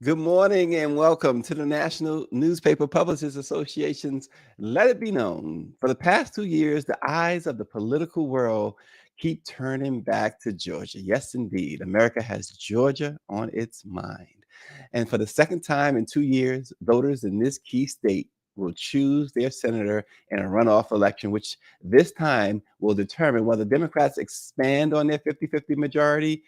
Good morning and welcome to the National Newspaper Publishers Association's Let It Be Known. For the past 2 years, the eyes of the political world keep turning back to Georgia. Yes, indeed. America has Georgia on its mind. And for the second time in 2 years, voters in this key state will choose their senator in a runoff election, which this time will determine whether Democrats expand on their 50-50 majority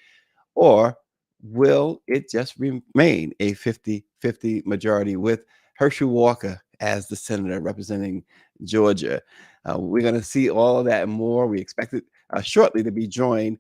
or will it just remain a 50-50 majority with Herschel Walker as the senator representing Georgia? We're going to see all of that and more. We expect it shortly to be joined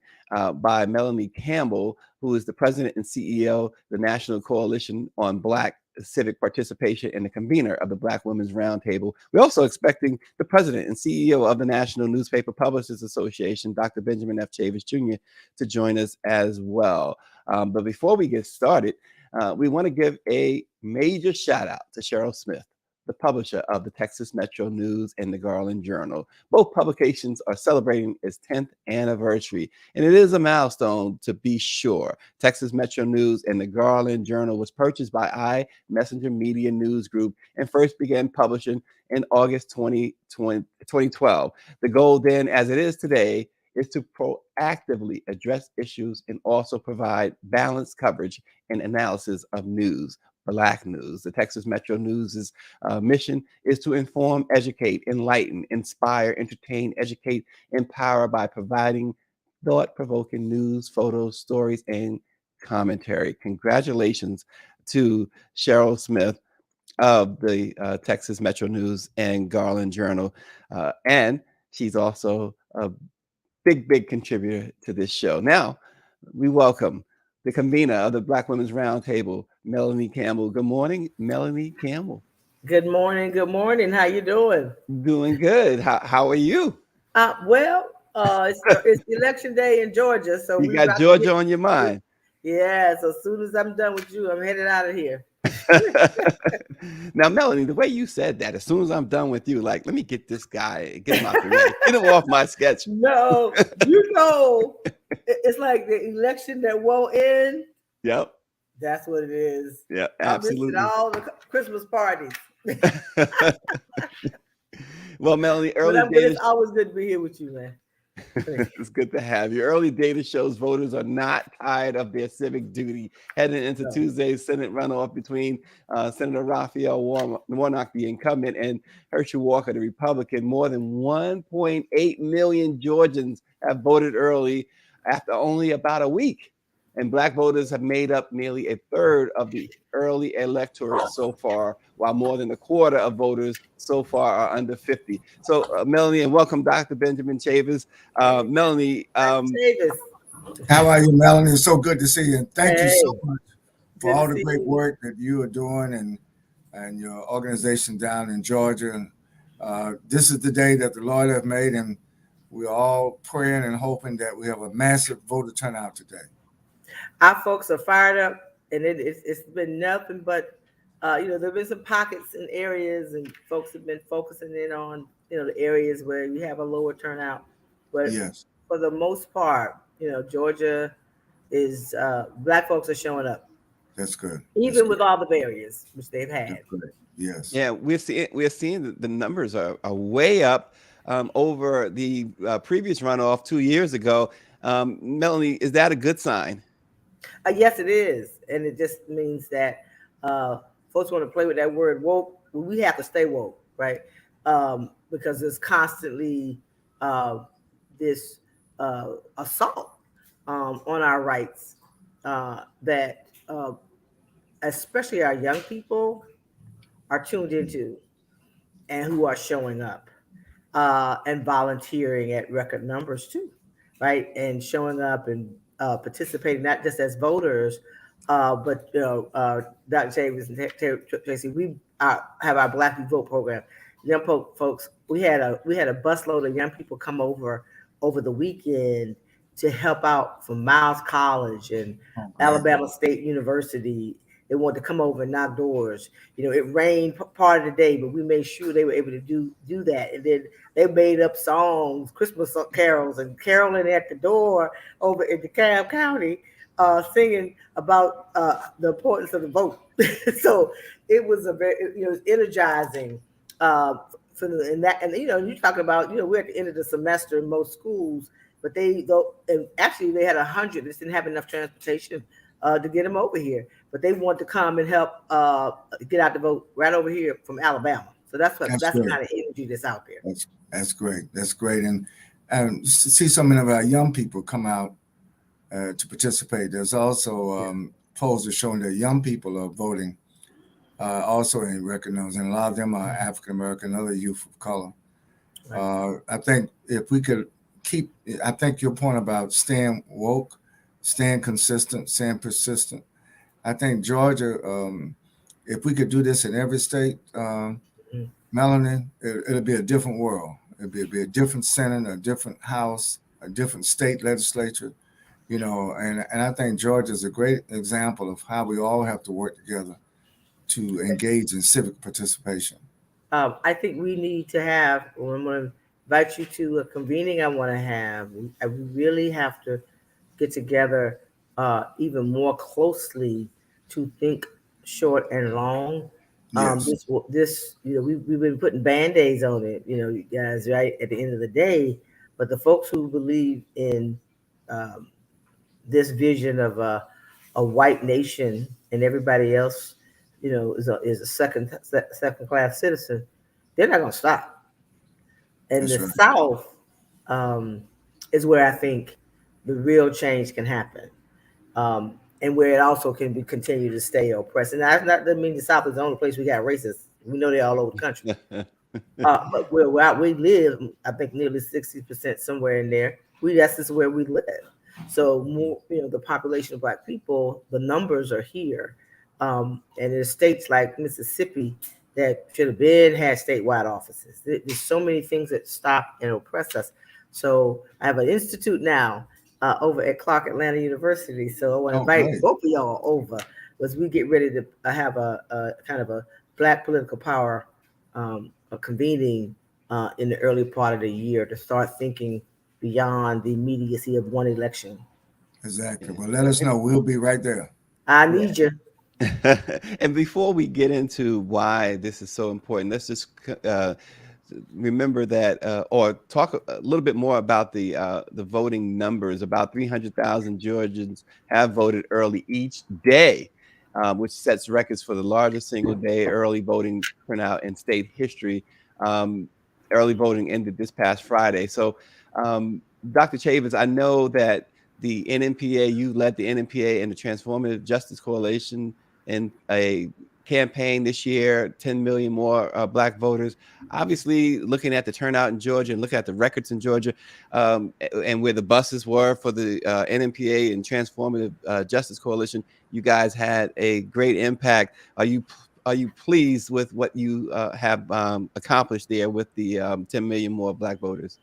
by Melanie Campbell, who is the president and CEO of the National Coalition on Black Civic Participation and the convener of the Black Women's Roundtable. We're also expecting the president and CEO of the National Newspaper Publishers Association, Dr. Benjamin F. Chavis Jr., to join us as well. But before we get started, we want to give a major shout out to Cheryl Smith, the publisher of the Texas Metro News and the Garland Journal. Both publications are celebrating its 10th anniversary, and it is a milestone to be sure. Texas Metro News and the Garland Journal was purchased by iMessenger Media News Group and first began publishing in August 2012. The goal then, as it is today, is to proactively address issues and also provide balanced coverage and analysis of news. Black news. The Texas Metro News's mission is to inform, educate, enlighten, inspire, entertain, educate, empower by providing thought-provoking news, photos, stories, and commentary. Congratulations to Cheryl Smith of the Texas Metro News and Garland Journal. And she's also a big contributor to this show. Now, we welcome the convener of the Black Women's Roundtable, Melanie Campbell. Good morning, Melanie Campbell. Good morning. Good morning. How you doing? Doing good. How are you? It's election day in Georgia, so You we got about to Georgia hit. on your mind. Yeah, so as soon as I'm done with you, I'm headed out of here. Now, Melanie, the way you said that, as soon as I'm done with you, like, let me get this guy, get him out the way, get him off my sketch. No, it's like the election that won't end. Yep. That's what it is. Yeah, I'm missing absolutely. all the Christmas parties. Well, Melanie, But early data. it's always good to be here with you, man. It's good to have you. Early data shows voters are not tired of their civic duty heading into Tuesday's Senate runoff between Senator Raphael Warnock, the incumbent, and Herschel Walker, the Republican. More than 1.8 million Georgians have voted early after only about a week. And Black voters have made up nearly a third of the early electorate so far, while more than a quarter of voters so far are under 50. So, Melanie, and welcome, Dr. Benjamin Chavis. Melanie. Davis. How are you, Melanie? It's so good to see you. And thank you so much for Good to all the see great you. work that you are doing and your organization down in Georgia. And this is the day that the Lord has made, and we're all praying and hoping that we have a massive voter turnout today. Our folks are fired up, and it's been nothing but, there've been some pockets and areas, and folks have been focusing in on, the areas where you have a lower turnout. But Yes, for the most part, Georgia is Black folks are showing up, that's good. even with all the barriers which they've had. That's good. Yes. Yeah, we're seeing that the numbers are way up over the previous runoff 2 years ago. Melanie, is that a good sign? Yes, it is, and it just means that folks want to play with that word woke. We have to stay woke, right? Because there's constantly this assault on our rights that especially our young people are tuned into and who are showing up and volunteering at record numbers too, right? And showing up and participating not just as voters, but Dr. Chavis and Tracy, we have our Black Youth Vote program. Young folks, we had a busload of young people come over the weekend to help out from Miles College and Alabama State University. They wanted to come over and knock doors. It rained part of the day, but we made sure they were able to do that. And then they made up songs, Christmas carols, and caroling at the door over in DeKalb County singing about the importance of the vote. So it was a very, it was energizing. Uh, for the, and that, and you're talking about, we're at the end of the semester in most schools, but they though, and actually they had 100. They just didn't have enough transportation to get them over here, but they want to come and help get out the vote right over here from Alabama. So That's that's the great. kind of energy that's out there. That's great. That's great. And see so many of our young people come out to participate. There's also polls that showing that young people are voting also in record numbers, and a lot of them are African American, other youth of color. Right. I think if we could I think your point about staying woke, staying consistent, staying persistent. I think Georgia, if we could do this in every state, Mhm. Melanie, it'll be a different world. It'll be a different Senate, a different House, a different state legislature, and I think Georgia is a great example of how we all have to work together to engage in civic participation. I think we need to have, well, I'm going to invite you to a convening I want to have. We really have to get together even more closely to think short and long. Yes, We've been putting band-aids on it, you guys, right, at the end of the day. But the folks who believe in um, this vision of a white nation and everybody else, is a second class citizen, they're not going to stop. And that's the right. South um, is where I think the real change can happen, and where it also can be continue to stay oppressed. And that's not doesn't mean the South is the only place we got racists. We know they're all over the country. But where we live, I think nearly 60% somewhere in there. That's just where we live. So more, the population of Black people, the numbers are here, and in states like Mississippi that should have been had statewide offices. There's so many things that stop and oppress us. So I have an institute now over at Clark Atlanta University. So I want to Oh, invite great. both of y'all over as we get ready to have a kind of a Black political power a convening in the early part of the year to start thinking beyond the immediacy of one election. Exactly. Yeah. Well, let us know. We'll be right there. I need you. And before we get into why this is so important, let's just remember that, or talk a little bit more about the voting numbers. About 300,000 Georgians have voted early each day, which sets records for the largest single day early voting turnout in state history. Um, Early voting ended this past Friday. So, Dr. Chavez, I know that the NNPA, you led the NNPA and the Transformative Justice Coalition in a campaign this year, 10 million more Black voters. Obviously, looking at the turnout in Georgia and looking at the records in Georgia, and where the buses were for the NNPA and Transformative Justice Coalition, you guys had a great impact. Are you pleased with what you have accomplished there with the 10 million more Black voters?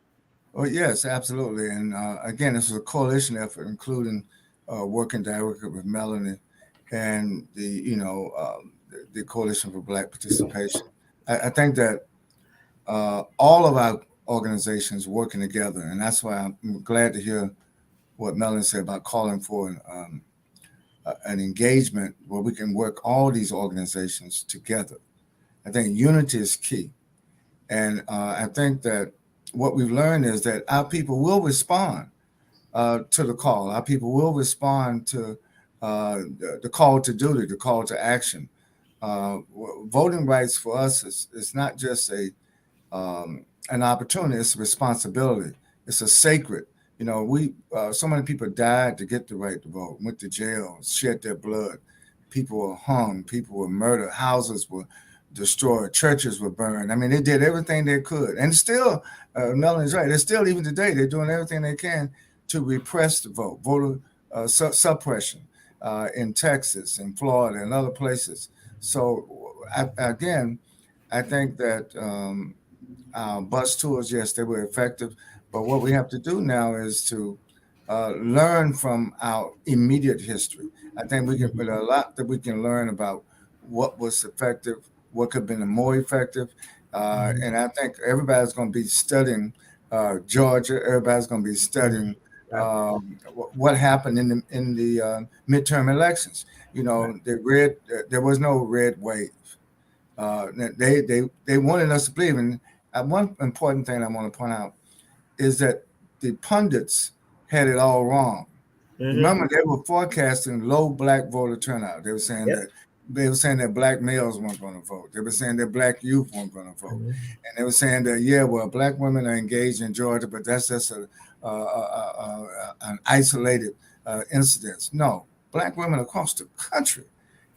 Oh, yes, absolutely. And again, this was a coalition effort, including working directly with Melanie and the Coalition for Black Participation. I think that all of our organizations working together, and that's why I'm glad to hear what Melanie said about calling for an engagement where we can work all these organizations together. I think unity is key. And I think that what we've learned is that our people will respond to the call. Our people will respond to the call to duty, the call to action. Voting rights for us is not just an opportunity; it's a responsibility. It's a sacred. We so many people died to get the right to vote, went to jail, shed their blood. People were hung, people were murdered, houses were destroyed, churches were burned. I mean, they did everything they could, and still, Melanie's right. They're still, even today, they're doing everything they can to repress the vote, voter suppression in Texas, in Florida, and other places. So, again, I think that bus tours, yes, they were effective, but what we have to do now is to learn from our immediate history. I think there's a lot that we can learn about what was effective, what could have been more effective, Mhm. and I think everybody's going to be studying Georgia. Everybody's going to be studying what happened in the midterm elections. There was no red wave. They wanted us to believe. And one important thing I want to point out is that the pundits had it all wrong. Mm-hmm. Remember, they were forecasting low black voter turnout. They were saying that black males weren't going to vote. They were saying that black youth weren't going to vote, and they were saying that black women are engaged in Georgia, but that's just an isolated incident. No, black women across the country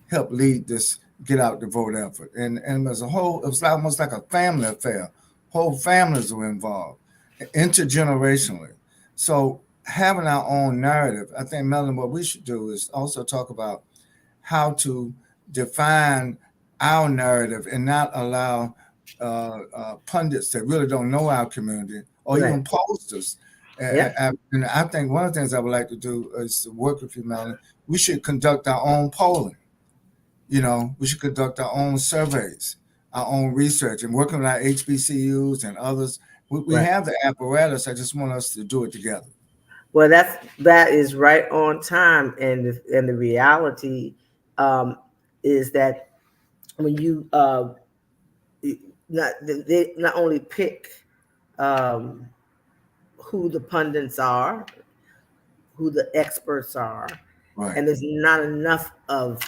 helped lead this get out the vote effort, and as a whole, it was almost like a family affair. Whole families were involved, intergenerationally. So having our own narrative, I think, Melanie, what we should do is also talk about how to define our narrative and not allow pundits that really don't know our community or even posters. And I think one of the things I would like to do is to work with you, Melanie. We should conduct our own polling. We should conduct our own surveys, our own research, and working with our HBCUs and others. We have the apparatus. I just want us to do it together. Well, that is right on time, and the reality is that when you they not only pick who the pundits are, who the experts are, and there's not enough of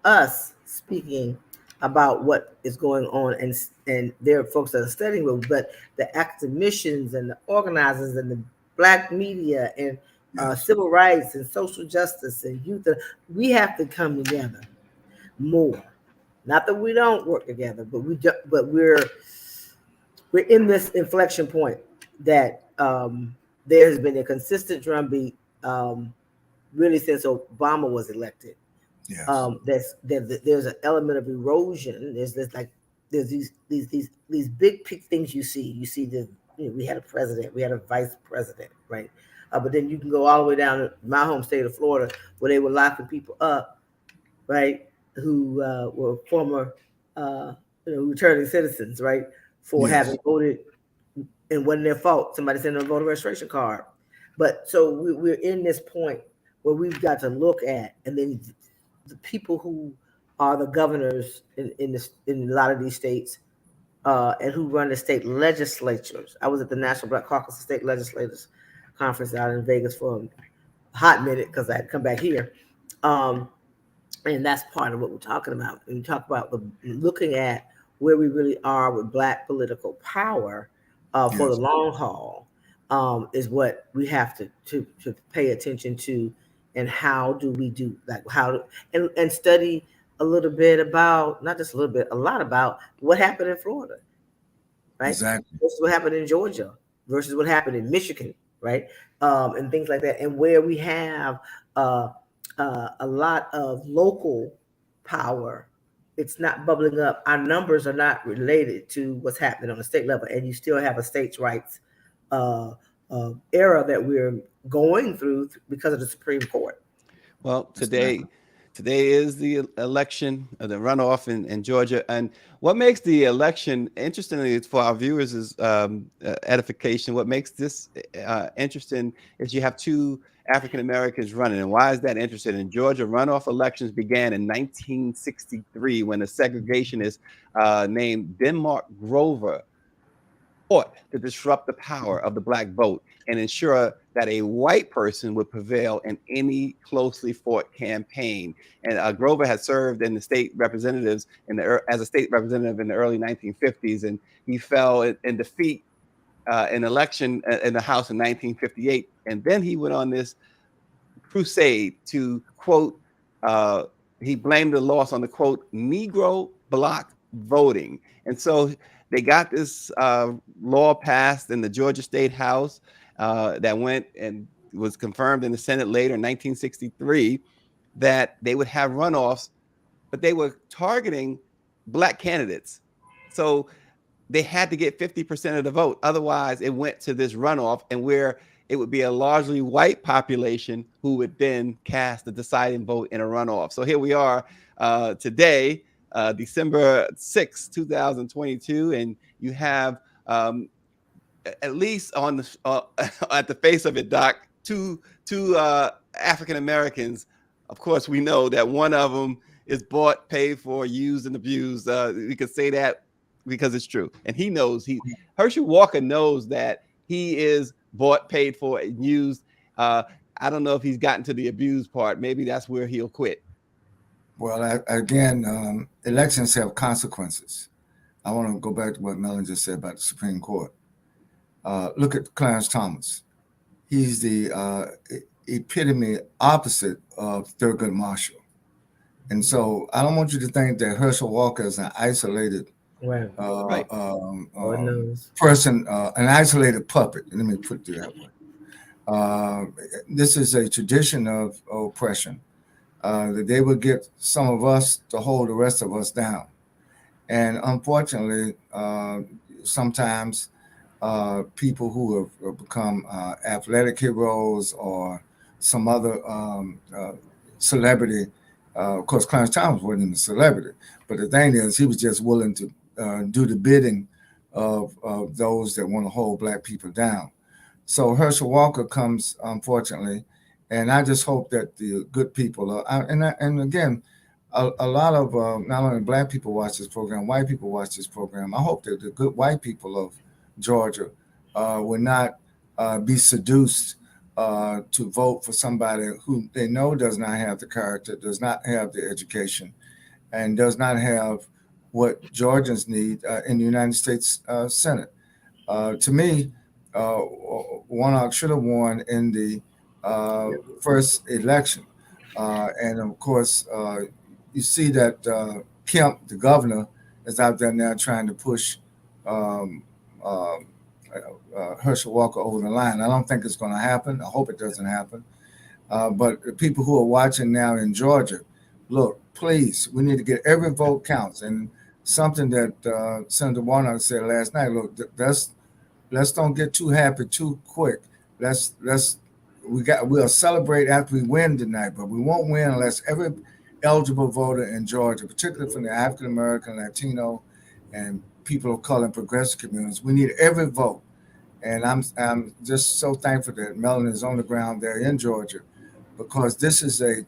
us speaking about what is going on, and there are folks that are studying it, but the academicians and the organizers and the Black media and civil rights and social justice and youth, we have to come together more. Not that we don't work together, but we're in this inflection point that there has been a consistent drumbeat really since Obama was elected. There's an element of erosion. There's these big things you see. You see we had a president, we had a vice president, right? But then you can go all the way down to my home state of Florida, where they were locking people up, right, who were former returning citizens, right, for having voted, and wasn't their fault. Somebody sent them a voter registration card. But so we're in this point where we've got to look at, and then the people who are the governors in a lot of these states, and who run the state legislatures. I was at the National Black Caucus of State Legislators Conference out in Vegas for a hot minute because I had to come back here. And that's part of what we're talking about. When you talk about looking at where we really are with Black political power for the long haul, is what we have to pay attention to, and how do we do and study a little bit about, not just a little bit, a lot about what happened in Florida, right? Exactly. Versus what happened in Georgia versus what happened in Michigan, right? And things like that, and where we have a lot of local power. It's not bubbling up. Our numbers are not related to what's happening on the state level, and you still have a states' rights era that we're going through because of the Supreme Court. Well, today is the election, the runoff in Georgia. And what makes the election, interestingly, for our viewers is edification. What makes this interesting is you have two African Americans running. And why is that interesting? In Georgia, runoff elections began in 1963 when a segregationist named Denmark Grover fought to disrupt the power of the Black vote and ensure that a white person would prevail in any closely fought campaign. And Grover had served in the state representatives as a state representative in the early 1950s, and he fell in defeat in election in the House in 1958. And then he went on this crusade to, quote, he blamed the loss on the, quote, Negro block voting. And so they got this law passed in the Georgia State House that went and was confirmed in the Senate later in 1963 that they would have runoffs, but they were targeting Black candidates. So they had to get 50% of the vote. Otherwise, it went to this runoff, and where it would be a largely white population who would then cast the deciding vote in a runoff. So here we are today, December 6, 2022, and you have at least on the at the face of it, Doc, two African Americans. Of course, we know that one of them is bought, paid for, used, and abused. We could say that because it's true, and he knows Herschel Walker knows that he is bought, paid for, and used. I don't know if he's gotten to the abused part. Maybe that's where he'll quit. Well, again, elections have consequences. I want to go back to what Melanie just said about the Supreme Court. Look at Clarence Thomas. He's the epitome opposite of Thurgood Marshall. And so I don't want you to think that Herschel Walker is an isolated Right. Right. person, an isolated puppet. Let me put it that way. This is a tradition of oppression, that they would get some of us to hold the rest of us down. And unfortunately, sometimes people who have become athletic heroes or some other celebrity, of course, Clarence Thomas wasn't even a celebrity, but the thing is, he was just willing to do the bidding of those that want to hold Black people down. So Herschel Walker comes, unfortunately, and I just hope that the good people and again, a lot of not only Black people watch this program, white people watch this program. I hope that the good white people of Georgia will not be seduced to vote for somebody who they know does not have the character, does not have the education, and does not have what Georgians need in the United States Senate. To me, Warnock should have won in the first election. And of course, you see that Kemp, the governor, is out there now trying to push um, uh, Herschel Walker over the line. I don't think it's going to happen. I hope it doesn't happen. But the people who are watching now in Georgia, look, please, we need to get every vote counts. And something that Senator Warnock said last night, look, let's don't get too happy too quick. We'll celebrate after we win tonight, but we won't win unless every eligible voter in Georgia, particularly from the African American, Latino, and people of color and progressive communities, we need every vote. And I'm just so thankful that Melanie is on the ground there in Georgia, because this is a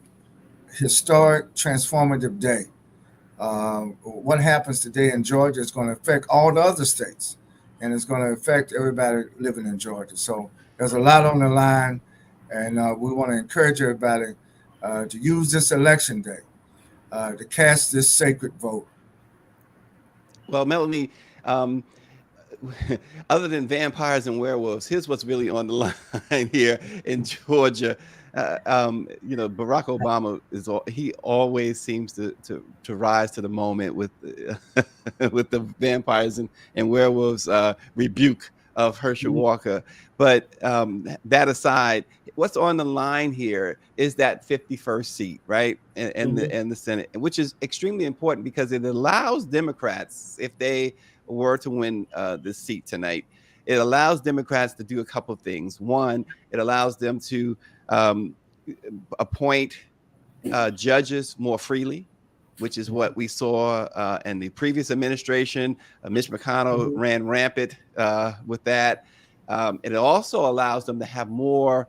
historic, transformative day. What happens today in Georgia is going to affect all the other states, and it's going to affect everybody living in Georgia. So there's a lot on the line, and we want to encourage everybody to use this election day to cast this sacred vote. Well, Melanie, um, other than vampires and werewolves, here's what's really on the line here in Georgia. Barack Obama he always seems to rise to the moment with with the vampires and werewolves rebuke of Herschel Walker. But that aside, what's on the line here is that 51st seat, right? And the Senate, which is extremely important because it allows Democrats, if they were to win this seat tonight, it allows Democrats to do a couple of things. One, it allows them to appoint judges more freely, which is what we saw in the previous administration. Mitch McConnell ran rampant with that. It also allows them to have more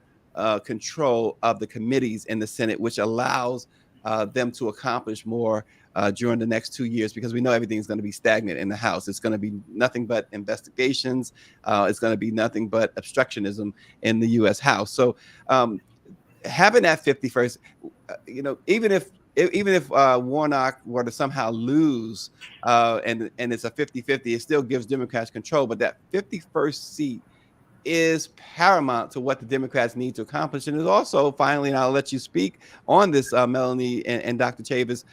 control of the committees in the Senate, which allows them to accomplish more during the next 2 years, because we know everything's going to be stagnant in the House. It's going to be nothing but investigations. It's going to be nothing but obstructionism in the U.S. House. So having that 51st, even if Warnock were to somehow lose and it's a 50-50, it still gives Democrats control. But that 51st seat is paramount to what the Democrats need to accomplish. And is also, finally, and I'll let you speak on this, Melanie and Dr. Chavis,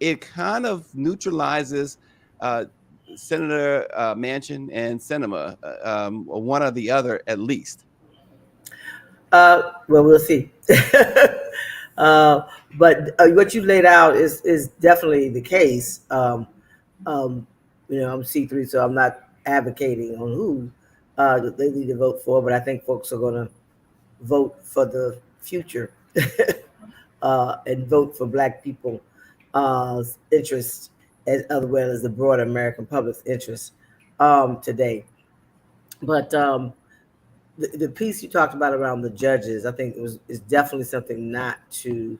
it kind of neutralizes Senator Manchin and Sinema, one or the other at least. Well, we'll see. But what you laid out is definitely the case. I'm C3, so I'm not advocating on who they need to vote for, but I think folks are going to vote for the future and vote for Black people interests as well as the broader American public's interest today. But the piece you talked about around the judges, I think is definitely something not to,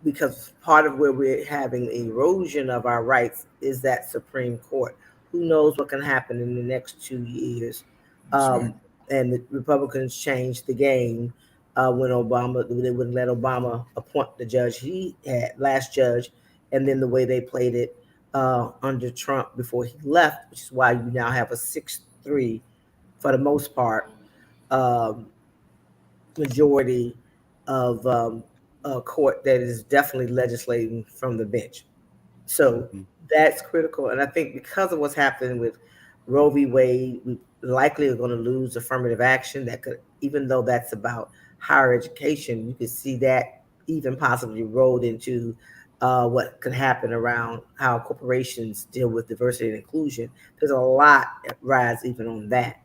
because part of where we're having erosion of our rights is that Supreme Court. Who knows what can happen in the next 2 years? That's right. And the Republicans changed the game when they wouldn't let Obama appoint the judge he had, last judge, and then the way they played it under Trump before he left, which is why you now have a 6-3 for the most part um, majority of a court that is definitely legislating from the bench. So Mhm. that's critical. And I think because of what's happening with Roe v. Wade, we likely are going to lose affirmative action. That could, even though that's about higher education, you could see that even possibly rolled into what could happen around how corporations deal with diversity and inclusion. There's a lot that rides even on that.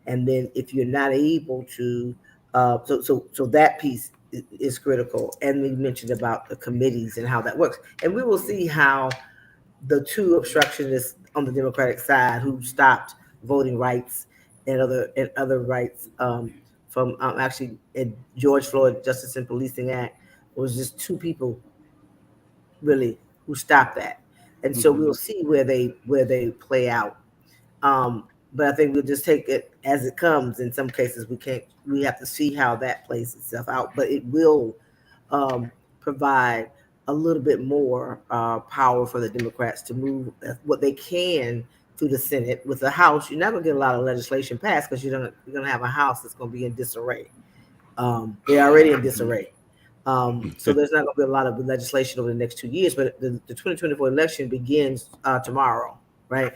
And then if you're not able to, so that piece is critical. And we mentioned about the committees and how that works. And we will see how the two obstructionists on the Democratic side who stopped voting rights and other rights from actually in George Floyd Justice and Policing Act was just two people really who stopped that, and so Mhm. we'll see where they play out. But I think we'll just take it as it comes. In some cases, we can't. We have to see how that plays itself out. But it will provide a little bit more power for the Democrats to move what they can through the Senate. With the House, you're not going to get a lot of legislation passed because you're going to have a House that's going to be in disarray. They're already in Mhm. disarray. So there's not going to be a lot of legislation over the next 2 years, but the 2024 election begins tomorrow, right?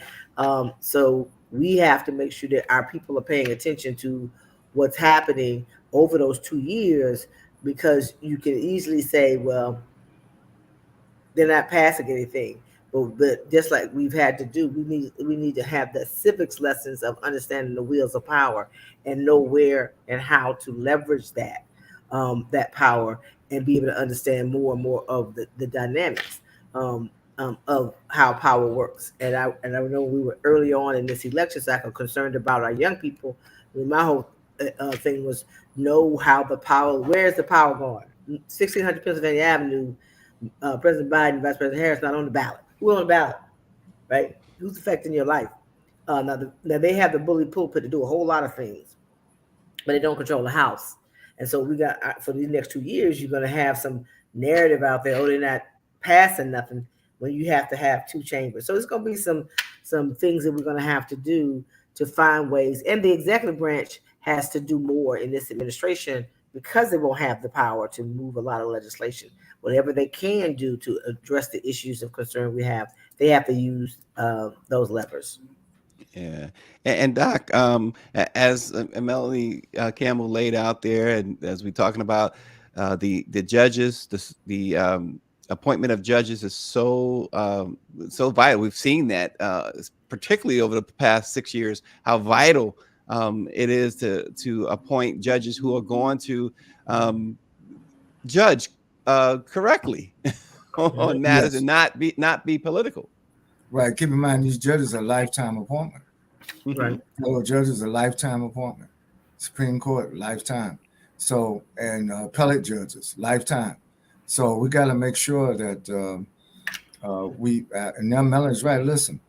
So we have to make sure that our people are paying attention to what's happening over those 2 years, because you can easily say, well, they're not passing anything. But just like we've had to do, we need to have the civics lessons of understanding the wheels of power and know where and how to leverage that power, and be able to understand more and more of the dynamics of how power works. And I know we were early on in this election cycle concerned about our young people. I mean, my whole thing was know how the power. Where's the power going? 1600 Pennsylvania Avenue, President Biden, Vice President Harris not on the ballot. Who on the ballot, right? Who's affecting your life? Now they have the bully pulpit to do a whole lot of things, but they don't control the House. And so we got for these next 2 years, you're going to have some narrative out there. Oh, they're not passing nothing when you have to have two chambers. So it's going to be some things that we're going to have to do to find ways. And the executive branch has to do more in this administration because they won't have the power to move a lot of legislation. Whatever they can do to address the issues of concern we have, they have to use those levers. Yeah, and Doc, as Melanie Campbell laid out there, and as we're talking about the judges, the appointment of judges is so vital. We've seen that particularly over the past 6 years, how vital it is to appoint judges who are going to um, judge correctly on matters Yes, and not be political. right. Keep in mind, these judges are lifetime appointment. Right. Mhm. Fellow judges are lifetime appointment. Supreme Court, lifetime. So, and appellate judges, lifetime. So we got to make sure that and now Melanie's right. Listen,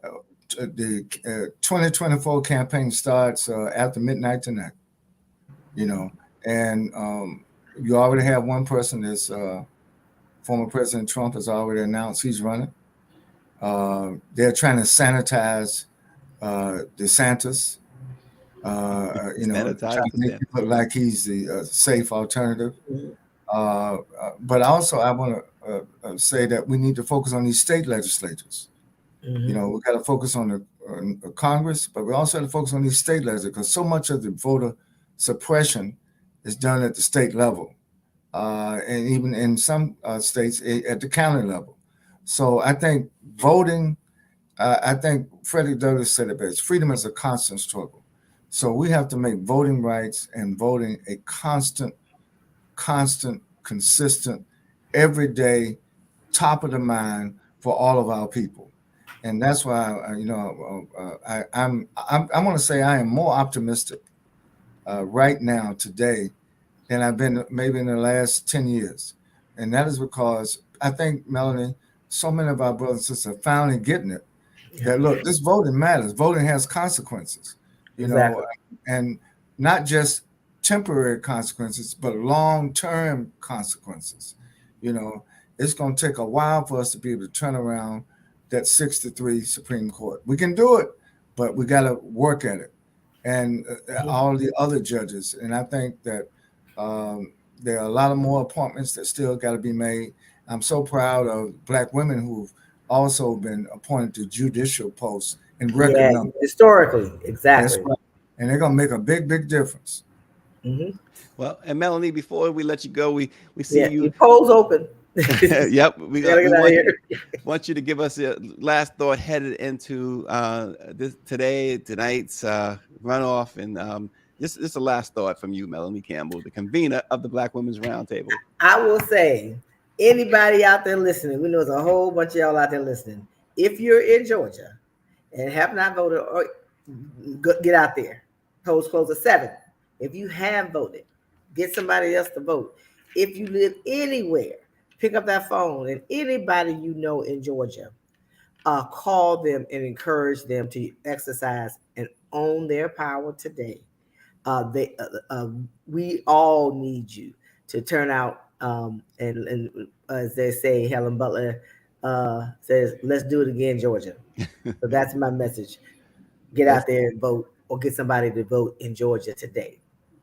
uh, the 2024 campaign starts after midnight tonight, you know, and you already have one person that's former President Trump has already announced he's running. They're trying to sanitize DeSantis, Sanitize trying to the make Senate. it look like he's the safe alternative. Mhm. But also, I want to say that we need to focus on these state legislatures. Mhm. We got to focus on the Congress, but we also have to focus on these state legislatures because so much of the voter suppression is done at the state level, and even in some states at the county level. So I think voting. I think Frederick Douglass said it best: freedom is a constant struggle. So we have to make voting rights and voting a constant, consistent, everyday, top of the mind for all of our people. And that's why, I want to say I am more optimistic right now, today, than I've been maybe in the last 10 years. And that is because I think, Melanie, so many of our brothers and sisters are finally getting it. Yeah. That look, this voting matters. Voting has consequences, you Exactly. know, and not just temporary consequences, but long-term consequences. You know, it's going to take a while for us to be able to turn around that 6-3 Supreme Court. We can do it, but we got to work at it. And all the other judges. And I think that there are a lot of more appointments that still got to be made. I'm so proud of Black women who've also been appointed to judicial posts in record Yeah, numbers. historically, That's exactly. right. And they're going to make a big, big difference. Mm-hmm. Well, and Melanie, before we let you go, we see Yeah, you. your polls open. Yep, we Gotta get out of here. want you to give us a last thought headed into tonight's runoff, and just a last thought from you, Melanie Campbell, the convener of the Black Women's Roundtable. I will say, anybody out there listening, we know there's a whole bunch of y'all out there listening. If you're in Georgia and have not voted, or get out there. Polls close at 7. If you have voted, get somebody else to vote. If you live anywhere, pick up that phone, and anybody you know in Georgia, call them and encourage them to exercise and own their power today. We all need you to turn out, and as they say, Helen Butler says, "Let's do it again, Georgia." So that's my message. Get out there and vote, or get somebody to vote in Georgia today.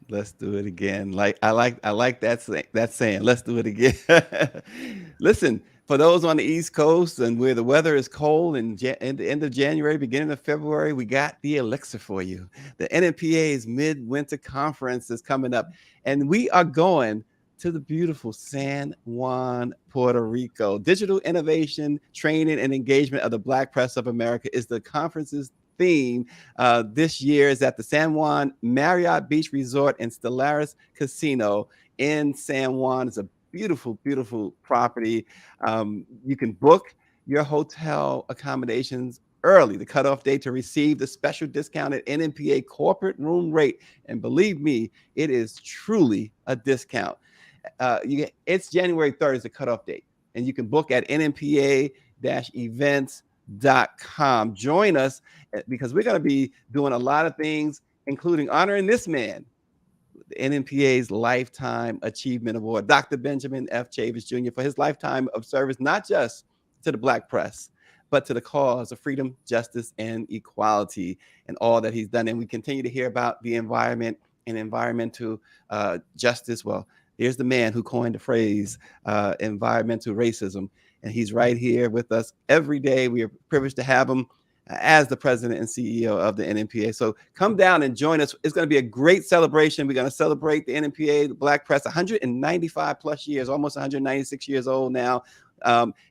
Let's do it again. I like that saying. Let's do it again. Listen, for those on the East Coast and where the weather is cold and in the end of January, beginning of February, we got the elixir for you. The NMPA's Midwinter Conference is coming up, and we are going to the beautiful San Juan, Puerto Rico. Digital innovation, training, and engagement of the Black press of America is the conference's theme. This year is at the San Juan Marriott Beach Resort and Stellaris Casino in San Juan. It's a beautiful, beautiful property. You can book your hotel accommodations early, the cutoff date to receive the special discounted NMPA corporate room rate. And believe me, it is truly a discount. It's January 3rd is the cutoff date, and you can book at nmpa-events.com. Join us because we're going to be doing a lot of things, including honoring this man, the NMPA's Lifetime Achievement Award, Dr. Benjamin F. Chavis Jr., for his lifetime of service, not just to the Black press, but to the cause of freedom, justice, and equality, and all that he's done. And we continue to hear about the environment and environmental justice. Well, here's the man who coined the phrase environmental racism, and he's right here with us every day. We are privileged to have him as the president and CEO of the NMPA. So come down and join us. It's going to be a great celebration. We're going to celebrate the NMPA, the Black press, 195 plus years, almost 196 years old now.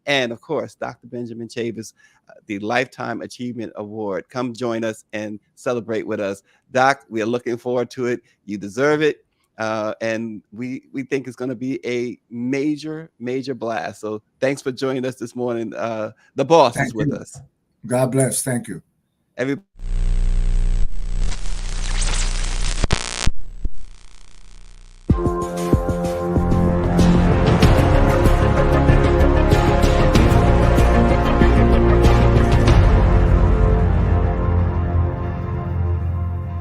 And of course, Dr. Benjamin Chavis, the Lifetime Achievement Award. Come join us and celebrate with us. Doc, we are looking forward to it. You deserve it. And we think it's going to be a major, major blast. So thanks for joining us this morning. The boss is with us. God bless. Thank you. Everybody.